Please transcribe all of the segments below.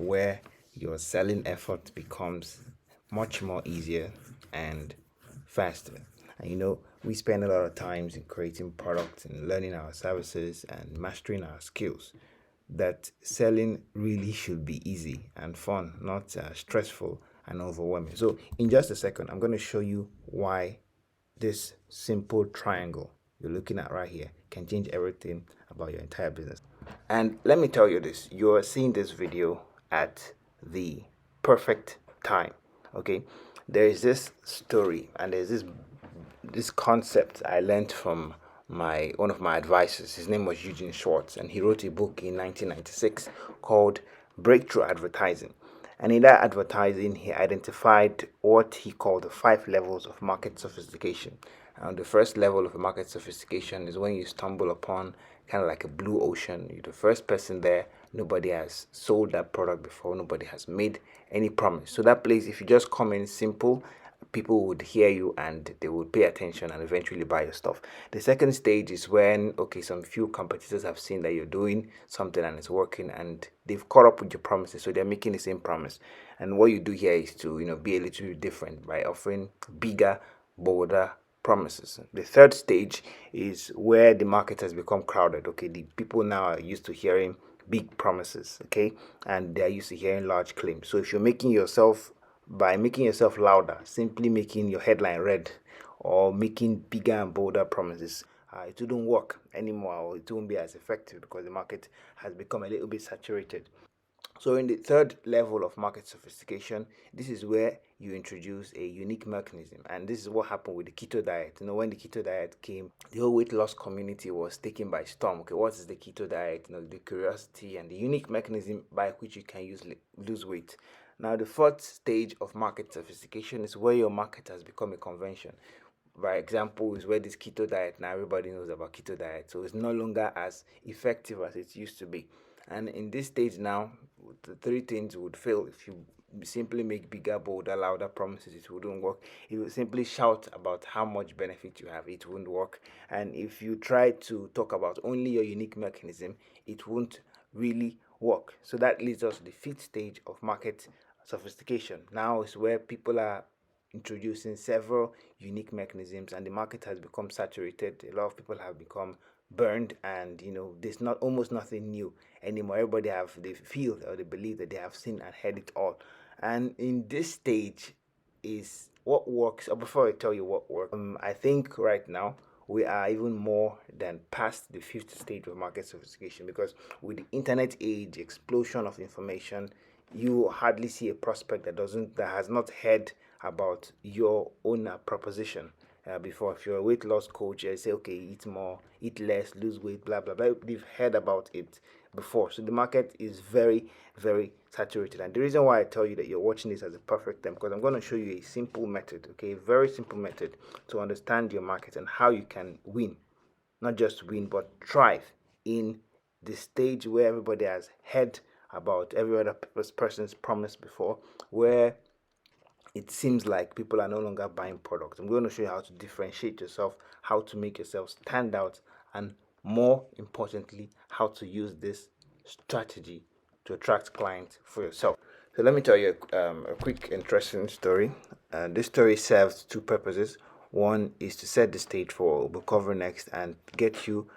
where your selling effort becomes much more easier and faster. And we spend a lot of times in creating products and learning our services and mastering our skills. That selling really should be easy and fun, not stressful and overwhelming. So, in just a second, I'm going to show you why this simple triangle you're looking at right here can change everything about your entire business. And let me tell you this, you're seeing this video at the perfect time. Okay, there is this story and there's this concept I learned from my one of my advisors. His name was Eugene Schwartz, and he wrote a book in 1996 called Breakthrough Advertising. And in that advertising, he identified what he called the 5 levels of market sophistication. And the first level of market sophistication is when you stumble upon kind of like a blue ocean. You're the first person there. Nobody has sold that product before. Nobody has made any promise. So that place, if you just come in simple, people would hear you and they would pay attention and eventually buy your stuff. The second stage is when, okay, some few competitors have seen that you're doing something and it's working and they've caught up with your promises, so they're making the same promise. And what you do here is to, be a little different by offering bigger, bolder promises. The third stage is where the market has become crowded. Okay, the people now are used to hearing big promises, okay, and they're used to hearing large claims. So if you're making yourself by making yourself louder, simply making your headline red or making bigger and bolder promises, it wouldn't work anymore, or it won't be as effective because the market has become a little bit saturated. So, in the third level of market sophistication, this is where you introduce a unique mechanism, and this is what happened with the keto diet. When the keto diet came, the whole weight loss community was taken by storm. Okay, what is the keto diet? The curiosity and the unique mechanism by which you can lose weight. Now, the fourth stage of market sophistication is where your market has become a convention. By example, is where this keto diet, now everybody knows about keto diet, so it's no longer as effective as it used to be. And in this stage now, the three things would fail if you simply make bigger, bolder, louder promises. It wouldn't work. If you simply shout about how much benefit you have, it won't work. And if you try to talk about only your unique mechanism, it won't really work. So that leads us to the fifth stage of market sophistication. Now is where people are introducing several unique mechanisms and the market has become saturated. A lot of people have become burned, and there's not almost nothing new anymore. Everybody have they feel or they believe that they have seen and heard it all. And in this stage is what works. Or before I tell you what works, I think right now we are even more than past the fifth stage of market sophistication, because with the internet age, explosion of information, you hardly see a prospect that has not heard about your own proposition before. If you're a weight loss coach, you say, okay, eat more, eat less, lose weight, blah blah blah. They've heard about it before. So the market is very, very saturated. And the reason why I tell you that you're watching this as a perfect time, because I'm going to show you a simple method, okay, a very simple method to understand your market and how you can win, not just win, but thrive in the stage where everybody has heard about every other person's promise before, where it seems like people are no longer buying products. I'm going to show you how to differentiate yourself, how to make yourself stand out, and more importantly, how to use this strategy to attract clients for yourself. So let me tell you a quick, interesting story. This story serves two purposes. One is to set the stage for what we'll cover next and get you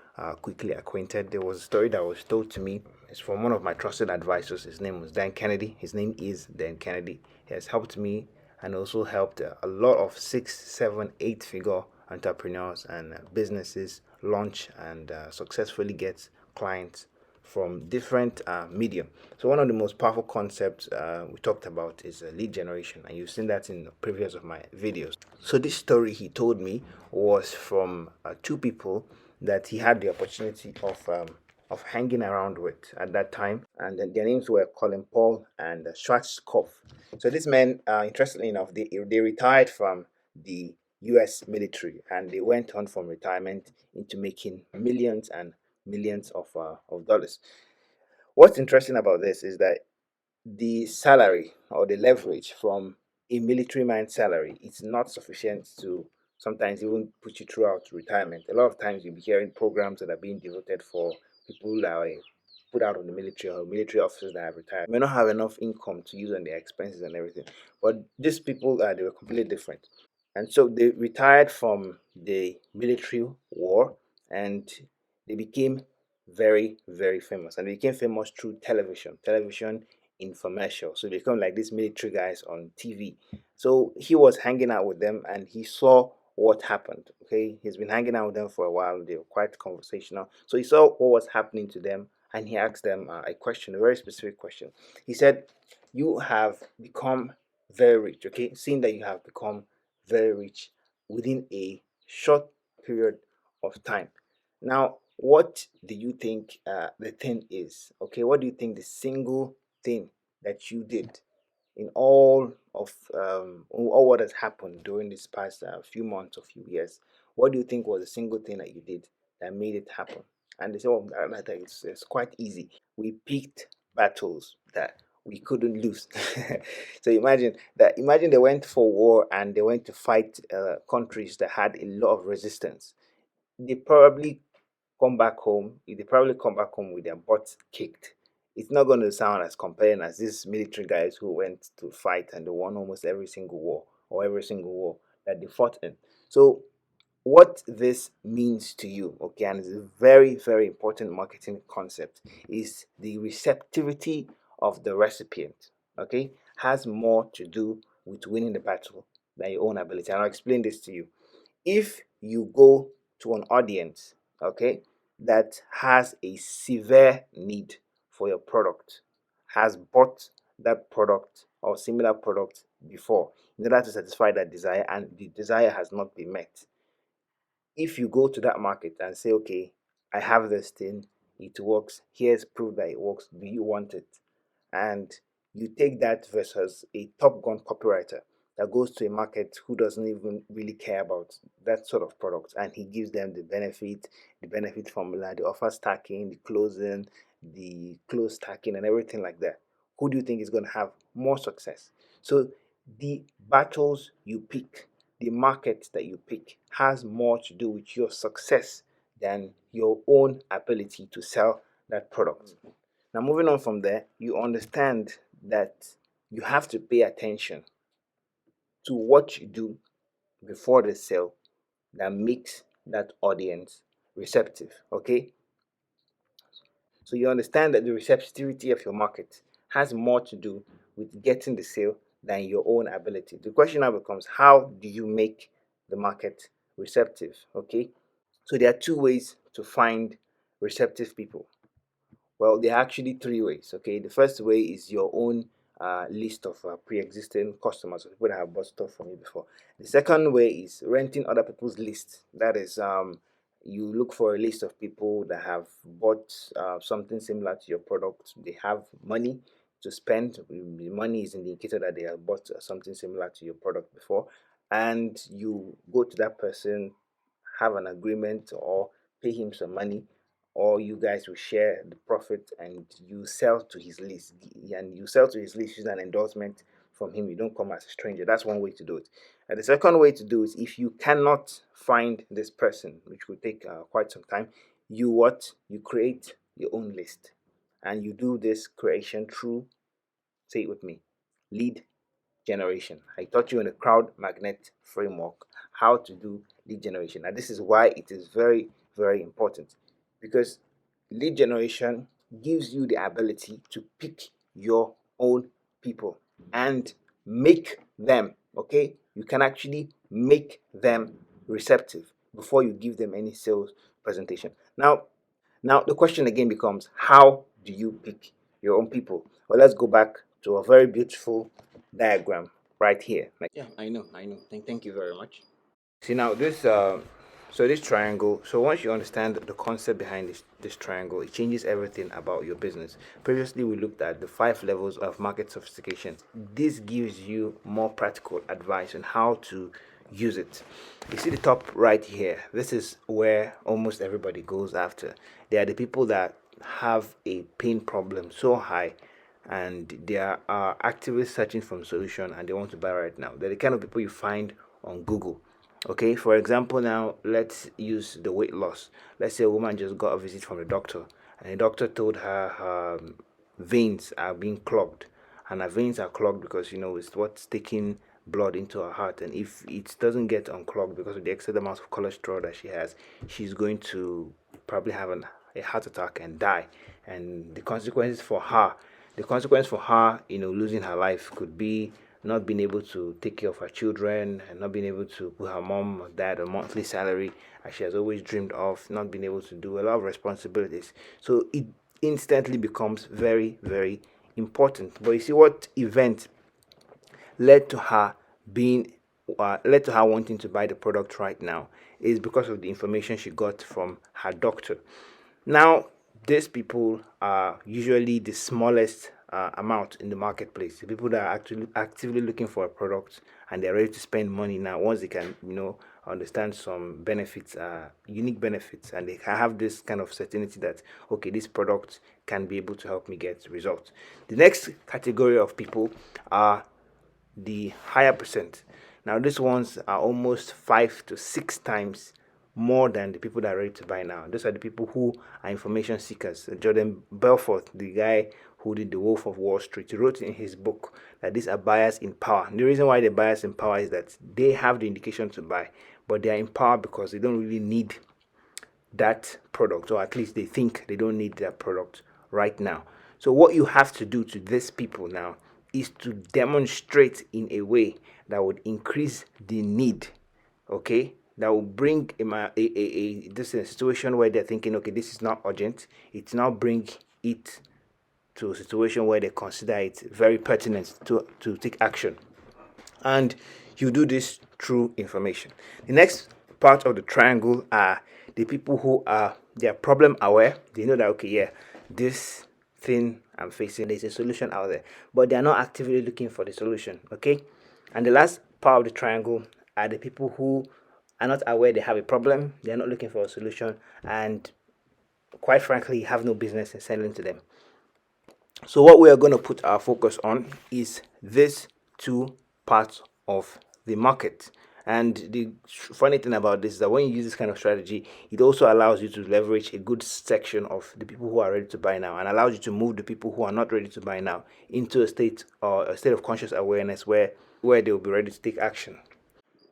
quickly acquainted. There was a story that was told to me. It's from one of my trusted advisors. His name was Dan Kennedy. His name is Dan Kennedy. He has helped me and also helped a lot of 6, 7, 8 figure entrepreneurs and businesses launch and successfully get clients from different medium. So one of the most powerful concepts we talked about is lead generation, and you've seen that in the previous of my videos. So this story he told me was from two people that he had the opportunity of hanging around with at that time, and their names were Colin Paul and Schwarzkopf. So these men, interestingly enough, they retired from the U.S. military, and they went on from retirement into making millions and millions of dollars. What's interesting about this is that the salary or the leverage from a military man salary is not sufficient to sometimes even put you throughout retirement. A lot of times you'll be hearing programs that are being devoted for people that are put out on the military or military officers that have retired may not have enough income to use on their expenses and everything. But these people, they were completely different. And so they retired from the military war, and they became very, very famous. And they became famous through television infomercial. So they become like these military guys on TV. So he was hanging out with them and he saw what happened. Okay, he's been hanging out with them for a while. They were quite conversational. So he saw what was happening to them and he asked them a question, a very specific question. He said, "You have become very rich, okay? Seeing that you have become very rich within a short period of time. Now, what do you think the thing is? Okay, what do you think the single thing that you did in all of all what has happened during this past few months or few years? What do you think was the single thing that you did that made it happen?" And they said, "Well, it's quite easy. We picked battles that we couldn't lose." So imagine they went for war and they went to fight countries that had a lot of resistance. They probably they probably come back home with their butts kicked. It's not going to sound as compelling as these military guys who went to fight and they won almost every single war or every single war that they fought in. So what this means to you, okay, and it's a very, very important marketing concept, is the receptivity of the recipient, okay, has more to do with winning the battle than your own ability. And I'll explain this to you. If you go to an audience, okay, that has a severe need for your product, has bought that product or similar product before in order to satisfy that desire, and the desire has not been met, if you go to that market and say, "Okay, I have this thing, it works, here's proof that it works, do you want it?" And you take that versus a top gun copywriter that goes to a market who doesn't even really care about that sort of product, and he gives them the benefit formula, the offer stacking, the closing, the close stacking, and everything like that. Who do you think is going to have more success? So the battles you pick, the market that you pick, has more to do with your success than your own ability to sell that product. Now, moving on from there, you understand that you have to pay attention to what you do before the sale that makes that audience receptive. Okay, so you understand that the receptivity of your market has more to do with getting the sale than your own ability. The question now becomes, how do you make the market receptive? Okay, so there are two ways to find receptive people. Well, there are actually three ways. Okay, the first way is your own list of pre-existing customers, people that have bought stuff from you before. The second way is renting other people's lists. That is, you look for a list of people that have bought something similar to your product. They have money to spend. The money is an indicator that they have bought something similar to your product before, and you go to that person, have an agreement, or pay him some money, or you guys will share the profit and you sell to his list, and you sell to his list using an endorsement from him. You don't come as a stranger. That's one way to do it. And the second way to do is, if you cannot find this person, which will take quite some time, you create your own list, and you do this creation through, say it with me, lead generation. I taught you in the crowd magnet framework how to do lead generation. And this is why it is very, very important, because lead generation gives you the ability to pick your own people and make them, okay? You can actually make them receptive before you give them any sales presentation. Now the question again becomes, how do you pick your own people? Well, let's go back to a very beautiful diagram right here. Yeah, I know. Thank you very much. See now this triangle. So once you understand the concept behind this triangle, it changes everything about your business. Previously, we looked at the 5 levels of market sophistication. This gives you more practical advice on how to use it. You see the top right here. This is where almost everybody goes after. They are the people that have a pain problem so high and they are actively searching for a solution and they want to buy right now. They're the kind of people you find on Google. Okay, for example, now let's use the weight loss. Let's say a woman just got a visit from the doctor and the doctor told her her veins are being clogged, and her veins are clogged because it's what's taking blood into her heart, and if it doesn't get unclogged because of the excess amount of cholesterol that she has, she's going to probably have a heart attack and die. And the consequence for her, losing her life could be not being able to take care of her children and not being able to put her mom or dad a monthly salary as she has always dreamed of, not being able to do a lot of responsibilities. So it instantly becomes very, very important. But you see, what event led to her being led to her wanting to buy the product right now is because of the information she got from her doctor. Now, these people are usually the smallest amount in the marketplace. The people that are actually actively looking for a product and they're ready to spend money now once they can, understand some benefits, unique benefits, and they can have this kind of certainty that, okay, this product can be able to help me get results. The next category of people are the higher percent. Now, these ones are almost 5 to 6 times more than the people that are ready to buy now. Those are the people who are information seekers. Jordan Belfort, the guy who did The Wolf of Wall Street, he wrote in his book that these are buyers in power. And the reason why they're buyers in power is that they have the indication to buy, but they are in power because they don't really need that product, or at least they think they don't need that product right now. So what you have to do to these people now is to demonstrate in a way that would increase the need, okay? That will bring this is a situation where they're thinking, okay, this is not urgent. It's now bring it to a situation where they consider it very pertinent to take action. And you do this through information. The next part of the triangle are the people who are problem aware. They know that, okay, yeah, this thing I'm facing, there's a solution out there, but they are not actively looking for the solution. Okay. And the last part of the triangle are the people who are not aware they have a problem, they're not looking for a solution, and quite frankly have no business in selling to them. So what we are going to put our focus on is these two parts of the market. And the funny thing about this is that when you use this kind of strategy, it also allows you to leverage a good section of the people who are ready to buy now, and allows you to move the people who are not ready to buy now into a state of conscious awareness where they will be ready to take action.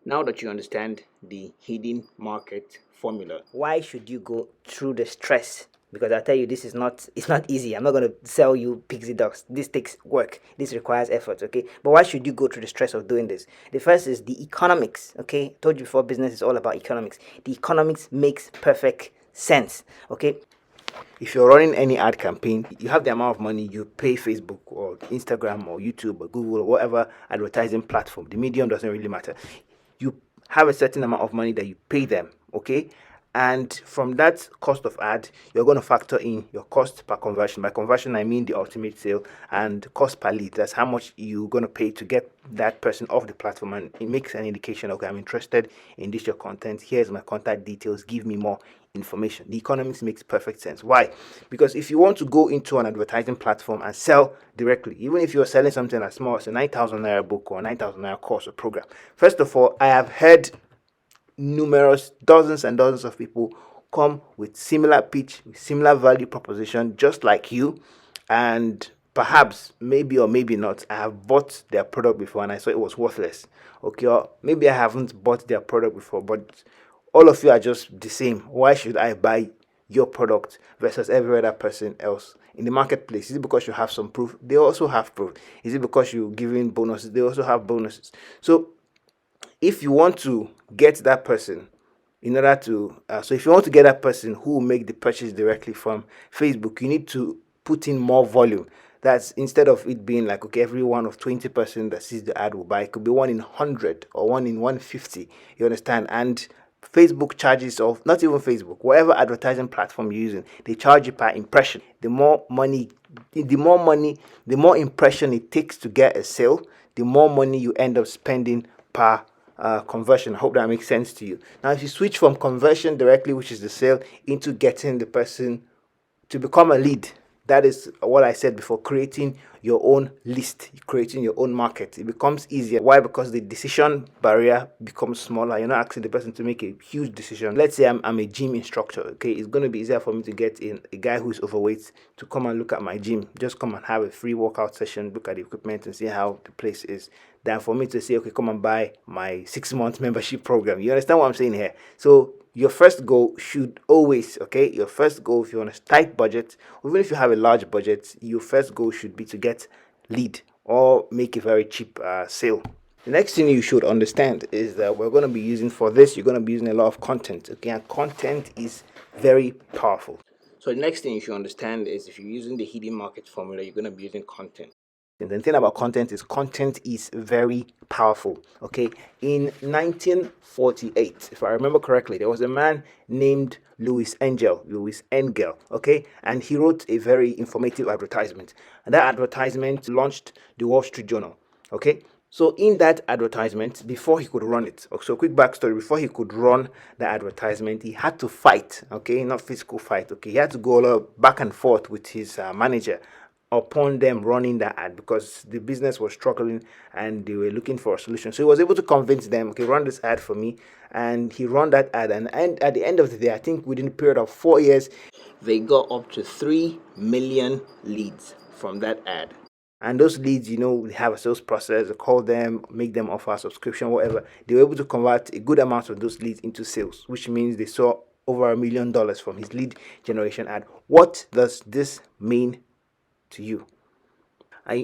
Now that you understand the hidden market formula, why should you go through the stress? Because I tell you, it's not easy. I'm not going to sell you pixie dust. This takes work. This requires effort, okay? But why should you go through the stress of doing this? The first is the economics, okay? I told you before, business is all about economics. The economics makes perfect sense, okay? If you're running any ad campaign, you have the amount of money you pay Facebook or Instagram or YouTube or Google or whatever advertising platform. The medium doesn't really matter. You have a certain amount of money that you pay them, okay? And from that cost of ad, you're going to factor in your cost per conversion. By conversion, I mean the ultimate sale, and cost per lead. That's how much you're going to pay to get that person off the platform. And it makes an indication, okay, I'm interested in this, your content. Here's my contact details. Give me more information. The economics makes perfect sense. Why? Because if you want to go into an advertising platform and sell directly, even if you're selling something as small as a 9,000 naira book or 9,000 naira course or program, first of all, I have heard numerous dozens and dozens of people come with similar pitch, with similar value proposition, just like you, and perhaps maybe or maybe not, I have bought their product before and I saw it was worthless. Okay, or maybe I haven't bought their product before, but all of you are just the same. Why should I buy your product versus every other person else in the marketplace? Is it because you have some proof? They also have proof. Is it because you're giving bonuses? They also have bonuses. So if you want to get that person, in order to so if you want to get that person who will make the purchase directly from Facebook, you need to put in more volume. That's instead of it being like, okay, every one of 20% that sees the ad will buy, it could be 1 in 100 or 1 in 150. You understand? And Facebook charges, of not even Facebook, whatever advertising platform you're using, they charge you per impression. The more impression it takes to get a sale, the more money you end up spending per conversion. I hope that makes sense to you. Now, if you switch from conversion directly, which is the sale, into getting the person to become a lead, That is what I said before, creating your own list, creating your own market. It becomes easier. Why? Because the decision barrier becomes smaller. You're not asking the person to make a huge decision. Let's say I'm a gym instructor, okay? It's going to be easier for me to get in a guy who's overweight to come and look at my gym, just come and have a free workout session, look at the equipment and see how the place is, than for me to say, okay, come and buy my 6 month membership program. You understand what I'm saying here? So your first goal should always, okay, your first goal, if you're on a tight budget, even if you have a large budget, your first goal should be to get lead or make a very cheap sale. The next thing you should understand is that we're going to be using for this, you're going to be using a lot of content, okay, and content is very powerful. So the next thing you should understand is if you're using the hidden market formula, you're going to be using content. And the thing about content is very powerful. Okay, in 1948, if I remember correctly, there was a man named Louis Engel. Okay, and he wrote a very informative advertisement, and that advertisement launched the Wall Street Journal. Okay, so in that advertisement, before he could run it, so quick backstory: before he could run the advertisement, he had to fight. Okay, not physical fight. Okay, he had to go a lot back and forth with his manager upon them running that ad because the business was struggling and they were looking for a solution. So he was able to convince them, okay, run this ad for me. And he ran that ad. And at the end of the day, I think within a period of 4 years, they got up to 3 million leads from that ad. And those leads, they have a sales process, they call them, make them offer a subscription, whatever. They were able to convert a good amount of those leads into sales, which means they saw over $1 million from his lead generation ad. What does this mean to you?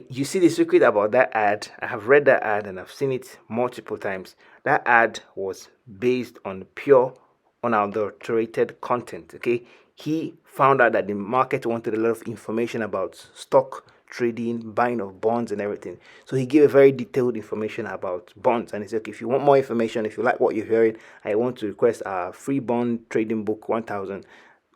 You see the secret about that ad. I have read that ad and I've seen it multiple times. That ad was based on pure, unadulterated content. Okay, he found out that the market wanted a lot of information about stock trading, buying of bonds and everything. So he gave a very detailed information about bonds, and he said, okay, if you want more information, if you like what you're hearing, I want to request a free bond trading book 1000.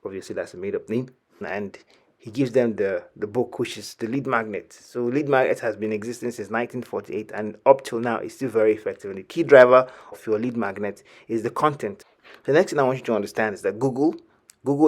Obviously that's a made-up name. And he gives them the book, which is the lead magnet. So lead magnet has been existing since 1948 and up till now it's still very effective. And the key driver of your lead magnet is the content. The next thing I want you to understand is that Google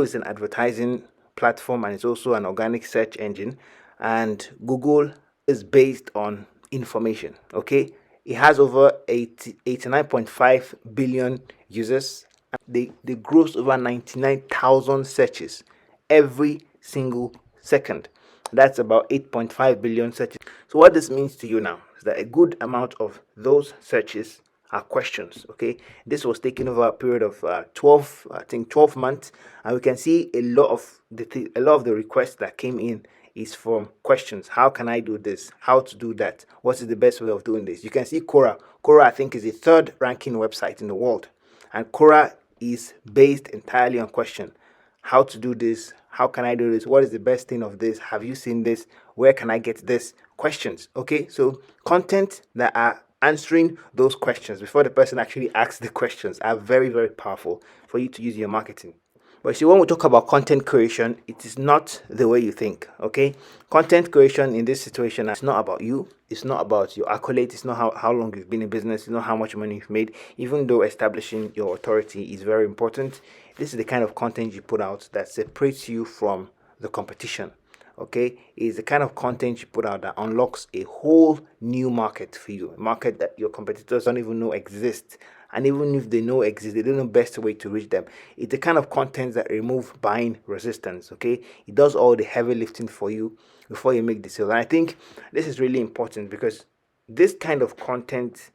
is an advertising platform and it's also an organic search engine. And Google is based on information. Okay, it has over 89.5 billion users. They gross over 99,000 searches every single second. That's about 8.5 billion searches. So what this means to you now is that a good amount of those searches are questions. Okay, this was taken over a period of 12 months, and we can see a lot of the requests that came in is from questions. How can I do this? How to do that? What is the best way of doing this? You can see Quora. Quora, I think, is the third ranking website in the world, and Quora is based entirely on question. How to do this? How can I do this? What is the best thing of this? Have you seen this? Where can I get this? Questions. Okay, so content that are answering those questions before the person actually asks the questions are very, very powerful for you to use in your marketing. But you see, when we talk about content creation, it is not the way you think, okay? Content creation in this situation is not about you. It's not about your accolades. It's not how long you've been in business. It's not how much money you've made. Even though establishing your authority is very important, this is the kind of content you put out that separates you from the competition, okay? It's the kind of content you put out that unlocks a whole new market for you, a market that your competitors don't even know exists. And even if they know exist, they don't know best way to reach them. It's the kind of content that remove buying resistance. Okay, it does all the heavy lifting for you before you make the sale. And I think this is really important because this kind of content,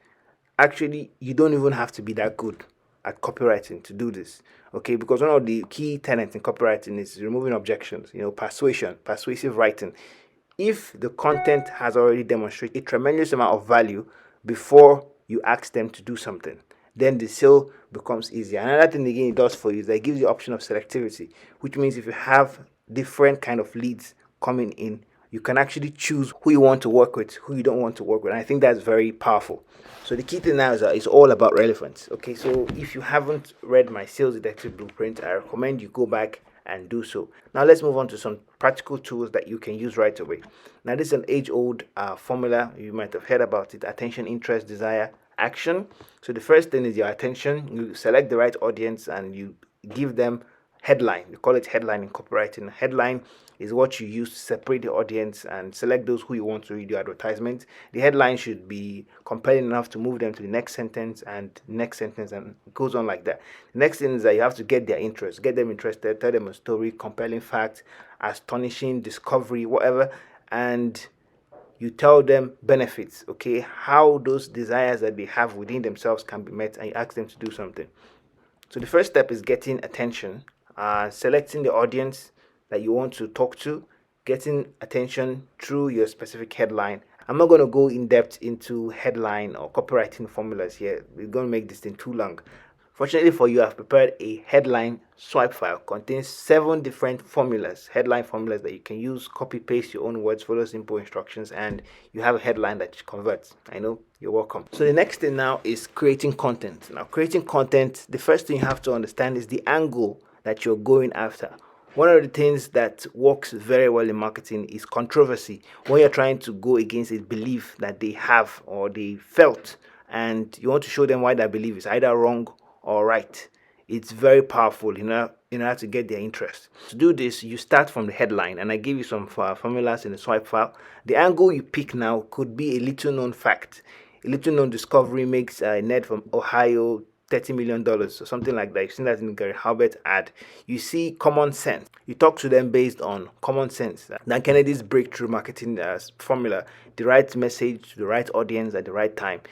actually, you don't even have to be that good at copywriting to do this. Okay, because one of the key tenets in copywriting is removing objections. Persuasive writing. If the content has already demonstrated a tremendous amount of value before you ask them to do something, then the sale becomes easier. Another thing again it does for you is that it gives you the option of selectivity, which means if you have different kind of leads coming in, you can actually choose who you want to work with, who you don't want to work with. And I think that's very powerful. So the key thing now is that it's all about relevance. Okay, so if you haven't read my Sales Detective Blueprint, I recommend you go back and do so. Now let's move on to some practical tools that you can use right away. Now this is an age-old formula. You might have heard about it: attention, interest, desire, action. So the first thing is your attention. You select the right audience and you give them headline. We call it headline in copywriting. Headline is what you use to separate the audience and select those who you want to read your advertisement. The headline should be compelling enough to move them to the next sentence and next sentence, and it goes on like that. The next thing is that you have to get their interest, get them interested, tell them a story, compelling fact, astonishing discovery, whatever, and you tell them benefits, okay, how those desires that they have within themselves can be met, and you ask them to do something. So the first step is getting attention, selecting the audience that you want to talk to, getting attention through your specific headline. I'm not going to go in depth into headline or copywriting formulas here. We're going to make this thing too long. Fortunately for you, I've prepared a headline swipe file. Contains 7 different formulas, headline formulas that you can use, copy paste your own words, follow simple instructions, and you have a headline that converts. I know, you're welcome. So the next thing now is creating content. Now, creating content, the first thing you have to understand is the angle that you're going after. One of the things that works very well in marketing is controversy. When you're trying to go against a belief that they have or they felt, and you want to show them why that belief is either wrong or right, it's very powerful in order to get their interest. To do this, you start from the headline, and I give you some formulas in the swipe file. The angle you pick now could be a little known fact. A little known discovery makes Ned from Ohio $30 million or something like that. You've seen that in Gary Halbert ad. You see common sense. You talk to them based on common sense. Dan Kennedy's breakthrough marketing formula, the right message to the right audience at the right time,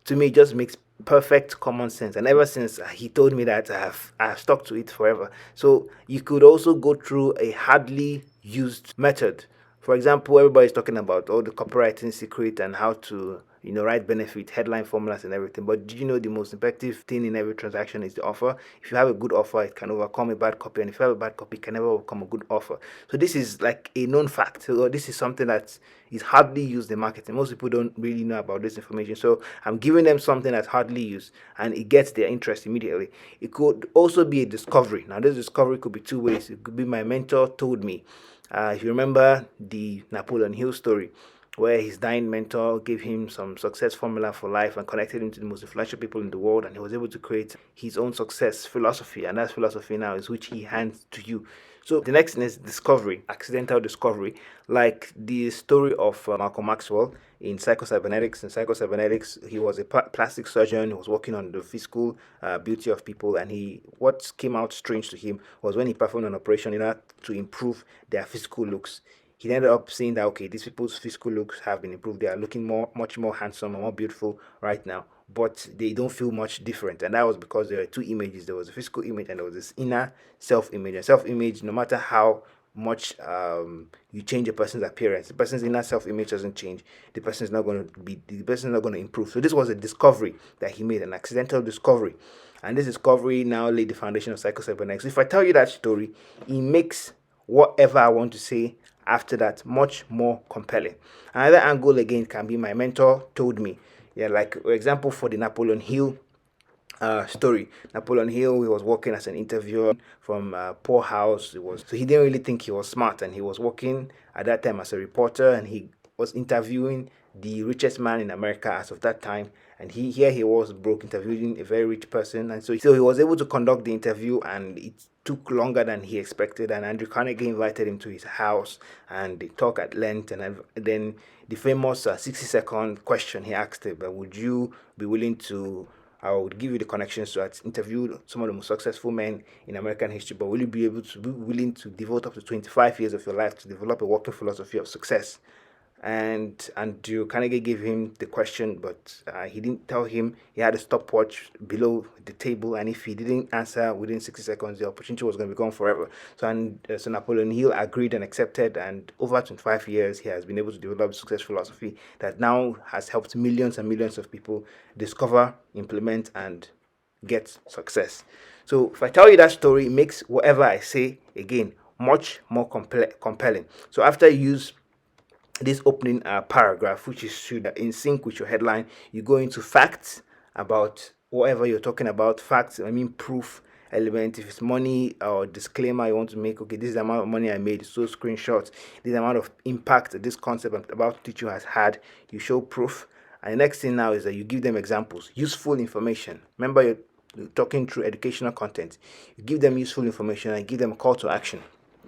to me, it just makes perfect common sense. And ever since he told me that, I have stuck to it forever. So you could also go through a hardly used method. For example, everybody's talking about all the copywriting secret and how to write benefit, headline formulas and everything. But did you know the most effective thing in every transaction is the offer? If you have a good offer, it can overcome a bad copy. And if you have a bad copy, it can never overcome a good offer. So this is like a known fact. So this is something that is hardly used in marketing. Most people don't really know about this information. So I'm giving them something that's hardly used, and it gets their interest immediately. It could also be a discovery. Now, this discovery could be 2 ways. It could be my mentor told me. If you remember the Napoleon Hill story, where his dying mentor gave him some success formula for life and connected him to the most influential people in the world, and he was able to create his own success philosophy, and that philosophy now is which he hands to you. So the next thing is discovery, accidental discovery, like the story of Malcolm Maxwell in Psycho-Cybernetics. In Psycho-Cybernetics, he was a plastic surgeon who was working on the physical beauty of people, and what came out strange to him was when he performed an operation in order to improve their physical looks. He ended up seeing that, okay, these people's physical looks have been improved. They are looking much more handsome and more beautiful right now, but they don't feel much different. And that was because there were 2 images. There was a physical image and there was this inner self-image. And self-image, no matter how much you change a person's appearance, the person's inner self-image doesn't change. The person is not going to improve. So this was a discovery that he made, an accidental discovery. And this discovery now laid the foundation of Psycho-Cybernetics. If I tell you that story, it makes whatever I want to say after that much more compelling. Another angle again can be my mentor told me. Yeah, like for example, for the Napoleon Hill story. Napoleon Hill, he was working as an interviewer from poor house. So he didn't really think he was smart, and he was working at that time as a reporter, and he was interviewing the richest man in America as of that time. And he was broke, interviewing a very rich person, and so he was able to conduct the interview, and it took longer than he expected. And Andrew Carnegie invited him to his house, and they talked at length. And then the famous 60-second question he asked him: "Would you be willing to? I would give you the connections to interview some of the most successful men in American history, but will you be willing to devote up to 25 years of your life to develop a working philosophy of success?" And Andrew Carnegie gave him the question, but he didn't tell him he had a stopwatch below the table, and if he didn't answer within 60 seconds, the opportunity was going to be gone forever. So Napoleon Hill agreed and accepted, and over 25 years, he has been able to develop a success philosophy that now has helped millions and millions of people discover, implement, and get success. So if I tell you that story, it makes whatever I say, again, much more compelling. So after you use this opening paragraph, which is in sync with your headline, you go into facts about whatever you're talking about. Facts, I mean proof element. If it's money or disclaimer you want to make, okay, this is the amount of money I made, so screenshots. This is the amount of impact that this concept I'm about to teach you has had. You show proof. And the next thing now is that you give them examples, useful information. Remember, talking through educational content. You give them useful information and give them a call to action,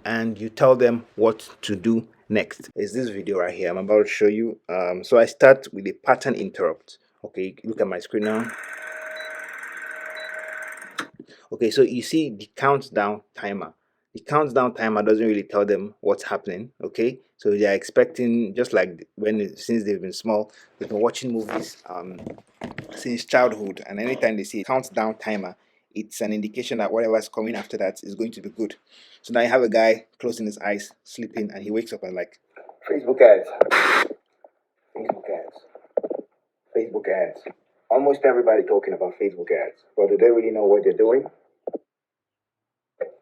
and you tell them what to do next. Is this video right here I'm about to show you. So I start with a pattern interrupt. Okay, look at my screen now. Okay, so you see the countdown timer. The countdown timer doesn't really tell them what's happening. Okay, so they are expecting, just like since they've been small, they've been watching movies since childhood, and anytime they see a countdown timer, it's an indication that whatever's coming after that is going to be good. So now you have a guy closing his eyes, sleeping, and he wakes up and like, Facebook ads, Facebook ads, Facebook ads. Almost everybody talking about Facebook ads, but do they really know what they're doing?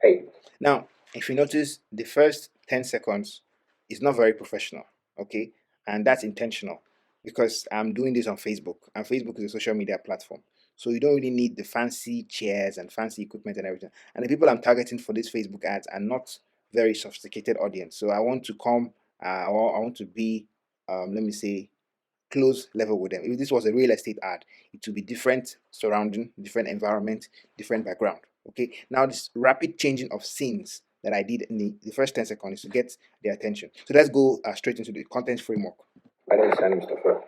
Hey. Now, if you notice, the first 10 seconds is not very professional, okay? And that's intentional because I'm doing this on Facebook, and Facebook is a social media platform. So you don't really need the fancy chairs and fancy equipment and everything. And the people I'm targeting for these Facebook ads are not very sophisticated audience. So I want to come, I want to be, let me say, close level with them. If this was a real estate ad, it would be different surrounding, different environment, different background. Okay, now this rapid changing of scenes that I did in the first 10 seconds to get their attention. So let's go straight into the content framework. My name is Sani Mustafa.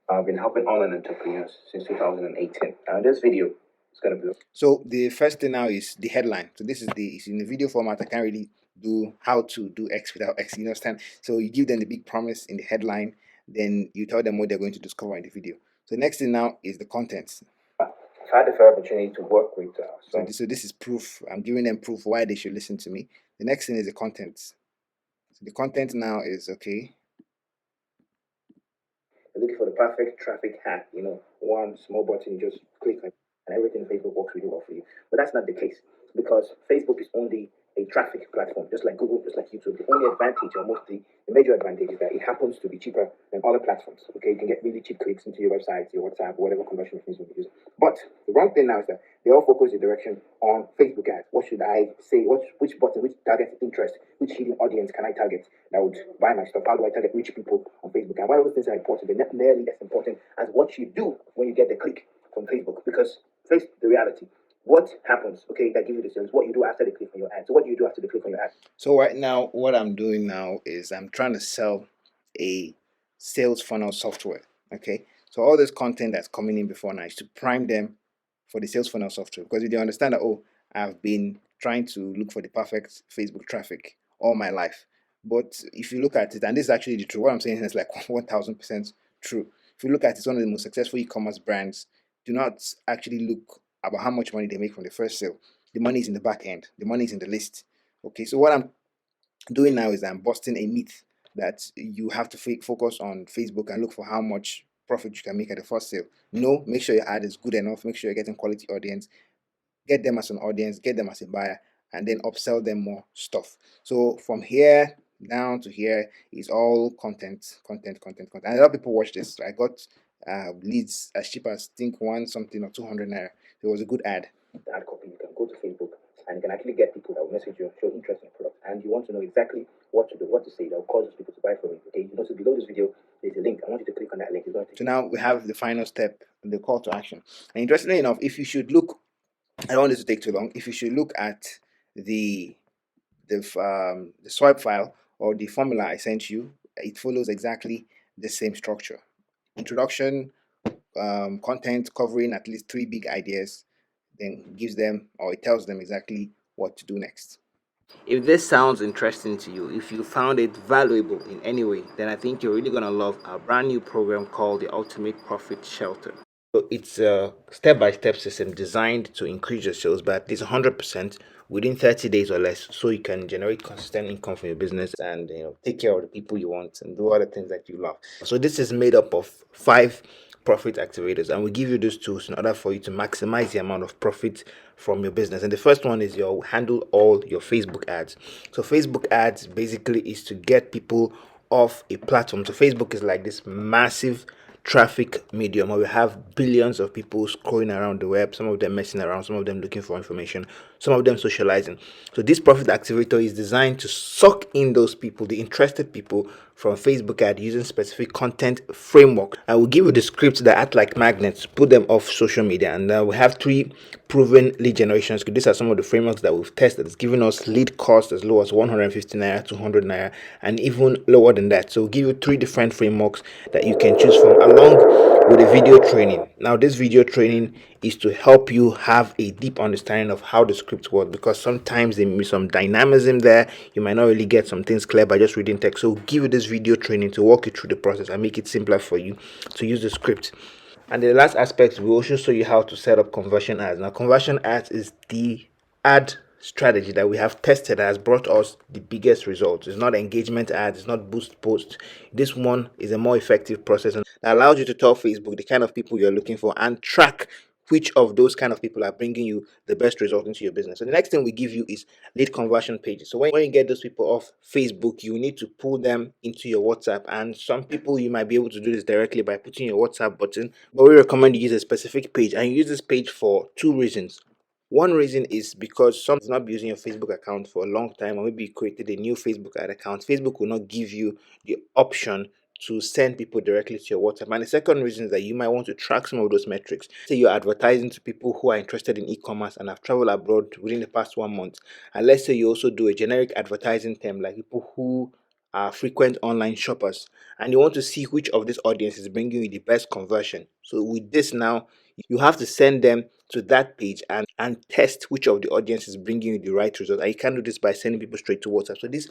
I've been helping online entrepreneurs since 2018. Now this video is going to be... So the first thing now is the headline. So this is it's in the video format. I can't really do how to do X without X, you understand? So you give them the big promise in the headline, then you tell them what they're going to discover in the video. So the next thing now is the contents. I've had the fair opportunity to work with so this is proof. I'm giving them proof why they should listen to me. The next thing is the contents. So the content now is, okay, you're looking for the perfect traffic hack, one small button, you just click on, and everything Facebook works really well for you. But that's not the case, because Facebook is only a traffic platform, just like Google, just like YouTube. The only advantage, or most the major advantage, is that it happens to be cheaper than other platforms. Okay, you can get really cheap clicks into your website, your WhatsApp, whatever conversion mechanism you use. But the wrong thing now is that they all focus the direction on Facebook ads. What should I say? Which button, which target interest, which hidden audience can I target that would buy my stuff? How do I target rich people on Facebook? And why all those things are important? They're not nearly as important as what you do when you get the click from Facebook, because face the reality. What happens, okay, that gives you the sales, what you do after the click on your ad. So what do you do after the click on your ad? So right now, what I'm doing now is I'm trying to sell a sales funnel software, okay? So all this content that's coming in before now is to prime them for the sales funnel software, because if they understand that, oh, I've been trying to look for the perfect Facebook traffic all my life. But if you look at it, and this is actually the truth, what I'm saying is like 1000% true. If you look at it, it's one of the most successful e-commerce brands do not actually look about how much money they make from the first sale. The money is in the back end. The money is in the list. Okay, so what I'm doing now is I'm busting a myth that you have to focus on Facebook and look for how much profit you can make at the first sale. No, make sure your ad is good enough. Make sure you're getting quality audience. Get them as an audience. Get them as a buyer, and then upsell them more stuff. So from here down to here is all content. And a lot of people watch this. I got leads as cheap as think one something or 200 naira. It was a good ad. The ad copy, you can go to Facebook and you can actually get people that will message you and show interest in the product, and you want to know exactly what to do, what to say that will cause those people to buy from you. Okay, so below this video there's a link. I want you to click on that link. So now we have the final step, the call to action. And interestingly enough, if you should look, I don't want this to take too long. If you should look at the swipe file or the formula I sent you, it follows exactly the same structure. Introduction, content covering at least 3 big ideas, then gives them, or it tells them exactly what to do next. If this sounds interesting to you, if you found it valuable in any way, then I think you're really going to love our brand new program called the Ultimate Profit Shelter. So it's a step-by-step system designed to increase your sales by at least 100% within 30 days or less, so you can generate consistent income from your business and take care of the people you want and do other things that you love. So this is made up of 5 profit activators, and we give you those tools in order for you to maximize the amount of profit from your business. And the first one is you'll handle all your Facebook ads. So Facebook ads basically is to get people off a platform. So Facebook is like this massive traffic medium where we have billions of people scrolling around the web, some of them messing around, some of them looking for information, some of them socializing. So this profit activator is designed to suck in those people, the interested people, from Facebook ad using specific content framework. I will give you the scripts that act like magnets, put them off social media, and we have 3 proven lead generation scripts. These are some of the frameworks that we've tested. It's giving us lead cost as low as 150 naira, 200 naira, and even lower than that. So we'll give you 3 different frameworks that you can choose from, along with a video training. Now, this video training is to help you have a deep understanding of how the scripts work, because sometimes there may be some dynamism there. You might not really get some things clear by just reading text. So we'll give you this video training to walk you through the process and make it simpler for you to use the script. And the last aspect, we also show you how to set up conversion ads. Now, conversion ads is the ad strategy that we have tested that has brought us the biggest results. It's not engagement ads, it's not boost posts. This one is a more effective process and that allows you to tell Facebook the kind of people you're looking for and track which of those kind of people are bringing you the best result into your business. So the next thing we give you is lead conversion pages. So when you get those people off Facebook, you need to pull them into your WhatsApp. And some people, you might be able to do this directly by putting your WhatsApp button, but we recommend you use a specific page, and you use this page for 2 reasons. One reason is because some have not been using your Facebook account for a long time, or maybe you created a new Facebook ad account. Facebook will not give you the option to send people directly to your WhatsApp. And the second reason is that you might want to track some of those metrics. Say you're advertising to people who are interested in e-commerce and have traveled abroad within the past 1 month. And let's say you also do a generic advertising term like people who are frequent online shoppers, and you want to see which of this audience is bringing you the best conversion. So with this now, you have to send them to that page and test which of the audience is bringing you the right result. And you can't do this by sending people straight to WhatsApp.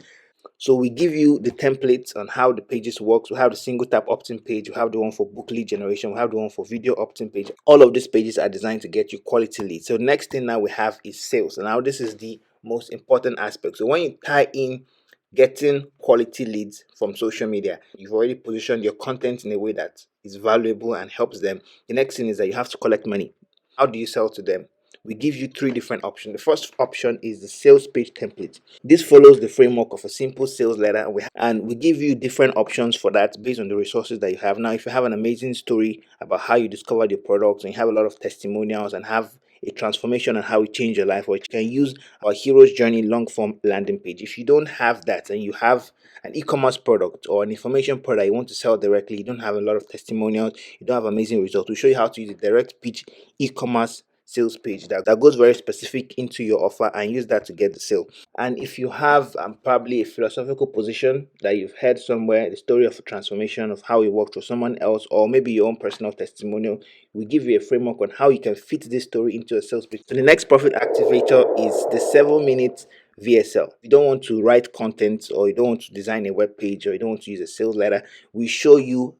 So we give you the templates on how the pages work. We have the single tap opt-in page, we have the one for book lead generation, we have the one for video opt-in page. All of these pages are designed to get you quality leads. So next thing now we have is sales. And now this is the most important aspect. So when you tie in getting quality leads from social media, you've already positioned your content in a way that is valuable and helps them. The next thing is that you have to collect money. How do you sell to them? We give you 3 different options. The first option is the sales page template. This follows the framework of a simple sales letter, and we give you different options for that based on the resources that you have. Now, if you have an amazing story about how you discovered your products and you have a lot of testimonials and have a transformation on how it changed your life, or you can use our hero's journey long form landing page. If you don't have that and you have an e-commerce product or an information product you want to sell directly, you don't have a lot of testimonials, you don't have amazing results, we'll show you how to use a direct pitch e-commerce sales page that goes very specific into your offer, and use that to get the sale. And if you have probably a philosophical position that you've heard somewhere, the story of a transformation of how it worked for someone else, or maybe your own personal testimonial, we give you a framework on how you can fit this story into a sales pitch. So the next profit activator is the 7-minute VSL. You don't want to write content, or you don't want to design a web page, or you don't want to use a sales letter, we show you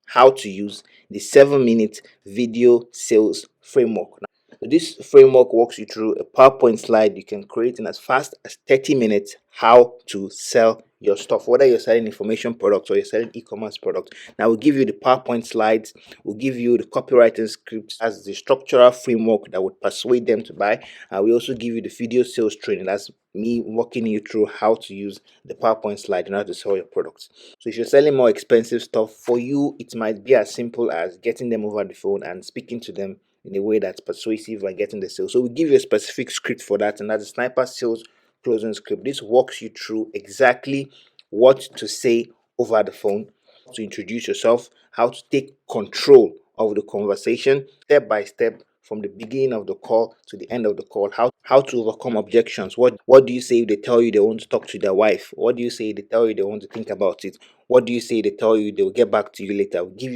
how to use the 7-minute video sales framework. Now, this framework walks you through a PowerPoint slide you can create in as fast as 30 minutes how to sell your stuff, whether you're selling information products or you're selling e-commerce products. Now we'll give you the PowerPoint slides, we'll give you the copywriting scripts as the structural framework that would persuade them to buy. We also give you the video sales training. That's me walking you through how to use the PowerPoint slide in order to sell your products. So if you're selling more expensive stuff, for you it might be as simple as getting them over the phone and speaking to them in a way that's persuasive and getting the sale. So we give you a specific script for that, and that's a sniper sales closing script. This walks you through exactly what to say over the phone, to introduce yourself, how to take control of the conversation step by step from the beginning of the call to the end of the call, how to overcome objections. What do you say if they tell you they want to talk to their wife? What do you say if they tell you they want to think about it? What do you say if they tell you they'll get back to you later? We'll give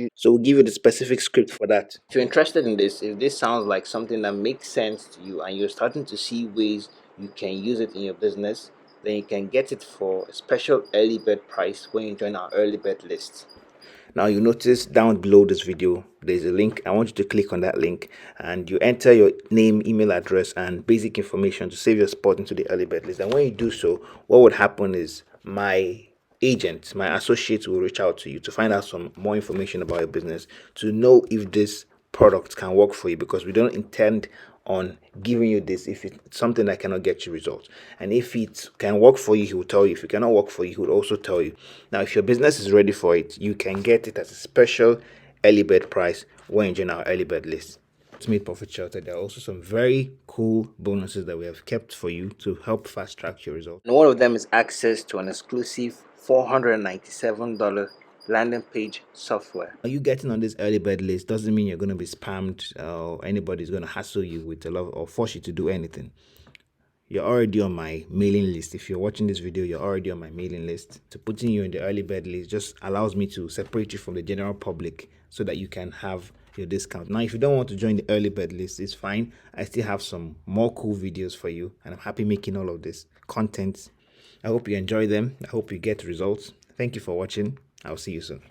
you the specific script for that. If you're interested in this, if this sounds like something that makes sense to you and you're starting to see ways you can use it in your business, then you can get it for a special early bird price when you join our early bird list. Now you notice down below this video there's a link. I want you to click on that link and you enter your name, email address and basic information to save your spot into the early bird list. And when you do so, what would happen is my agent, my associates will reach out to you to find out some more information about your business, to know if this product can work for you, because we don't intend on giving you this if it's something that cannot get you results. And if it can work for you, he will tell you. If it cannot work for you, he will also tell you. Now, if your business is ready for it, you can get it at a special early bird price when you join our early bird list. To meet Profit Shelter, there are also some very cool bonuses that we have kept for you to help fast track your results. And one of them is access to an exclusive $497 landing page software. Are you getting on this early bird list doesn't mean you're going to be spammed or anybody's going to hassle you with a lot or force you to do anything. You're already on my mailing list. If you're watching this video, you're already on my mailing list. So putting you in the early bird list just allows me to separate you from the general public so that you can have your discount. Now, if you don't want to join the early bird list, it's fine. I still have some more cool videos for you, and I'm happy making all of this content. I hope you enjoy them. I hope you get results. Thank you for watching. I'll see you soon.